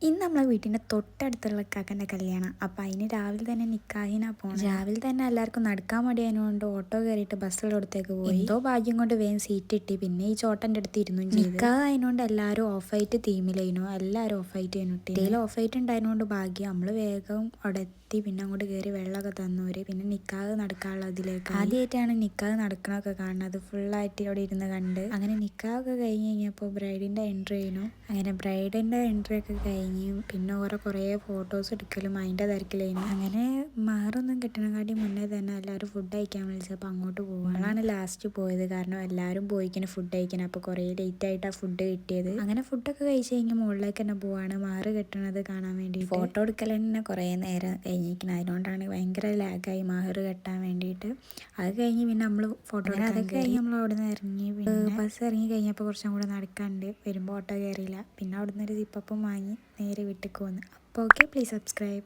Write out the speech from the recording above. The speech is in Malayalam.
ഇന്ന് നമ്മളെ വീട്ടിൻ്റെ തൊട്ടടുത്തുള്ള കാക്കൻ്റെ കല്യാണം. അപ്പോൾ അതിന് രാവിലെ തന്നെ നിക്കാഹിനാ പോകണം. രാവിലെ തന്നെ എല്ലാവർക്കും നടക്കാൻ മടിയായതുകൊണ്ട് ഓട്ടോ കയറിയിട്ട് ബസ്സുള്ളടത്തേക്ക് പോയി. എന്തോ ഭാഗ്യം കൊണ്ട് വേഗം സീറ്റ് കിട്ടി. പിന്നെ ഈ ചോട്ടൻ്റെ അടുത്ത് ഇരുന്നും ചെയ്തു. നിക്കാഹ് അതിനോണ്ട് എല്ലാവരും ഓഫ് ആയിട്ട് തീമിലായിരുന്നു. എല്ലാവരും ഓഫ് ആയിട്ട് കഴിഞ്ഞിട്ട് ഇതിൽ ഓഫ് ആയിട്ട് ഉണ്ടായതുകൊണ്ട് ഭാഗ്യം നമ്മൾ വേഗം അവിടെ എത്തി. പിന്നെ അങ്ങോട്ട് കയറി വെള്ളമൊക്കെ തന്നവര്. പിന്നെ നിക്കാഹ് നടക്കാനുള്ള അതിലേക്ക് ആദ്യമായിട്ടാണ് നിക്കാഹ് നടക്കണമൊക്കെ കാണുന്നത്. ഫുള്ളായിട്ട് അവിടെ ഇരുന്ന് കണ്ട് അങ്ങനെ നിക്കാഹൊക്കെ കഴിഞ്ഞ് കഴിഞ്ഞപ്പോൾ ബ്രൈഡിൻ്റെ എൻട്രി ചെയ്യുന്നു. അങ്ങനെ ബ്രൈഡിൻ്റെ എൻട്രി ഒക്കെ കഴിഞ്ഞു. പിന്നെ ഓരോ കുറേ ഫോട്ടോസ് എടുക്കലും അതിൻ്റെ തിരക്കിലായിരുന്നു. അങ്ങനെ മഹറൊന്നും കിട്ടണക്കാട്ടി മുന്നേ തന്നെ എല്ലാവരും ഫുഡ് കഴിക്കാൻ വിളിച്ചപ്പോൾ അങ്ങോട്ട് പോകുമ്പോഴാണ് ലാസ്റ്റ് പോയത്. കാരണം എല്ലാവരും പോയിങ്ങനെ ഫുഡ് കഴിക്കണം. അപ്പോൾ കുറേ ലേറ്റ് ആയിട്ടാണ് ഫുഡ് കിട്ടിയത്. അങ്ങനെ ഫുഡൊക്കെ കഴിച്ച് കഴിഞ്ഞ് മുകളിലേക്ക് തന്നെ പോവാണ് മഹറ് കെട്ടണത് കാണാൻ വേണ്ടി. ഫോട്ടോ എടുക്കൽ തന്നെ കുറേ നേരം കഴിഞ്ഞിരിക്കണം. അതുകൊണ്ടാണ് ഭയങ്കര ലാഗായി മഹറ് കെട്ടാൻ വേണ്ടിയിട്ട്. അത് കഴിഞ്ഞ് പിന്നെ നമ്മൾ ഫോട്ടോ അതൊക്കെ കഴിഞ്ഞ് നമ്മൾ അവിടെ നിന്ന് ഇറങ്ങി. പിന്നെ ബസ് ഇറങ്ങി കഴിഞ്ഞപ്പോൾ കുറച്ചും കൂടെ നടക്കാണ്ട് വരുമ്പോൾ ഓട്ടോ കയറിയില്ല. പിന്നെ അവിടെ നിന്ന് ഒരു സിപ്പപ്പും വാങ്ങി നേരെ വീട്ടിലേക്ക് വന്നു. അപ്പോൾ ഓക്കെ, പ്ലീസ് സബ്സ്ക്രൈബ്.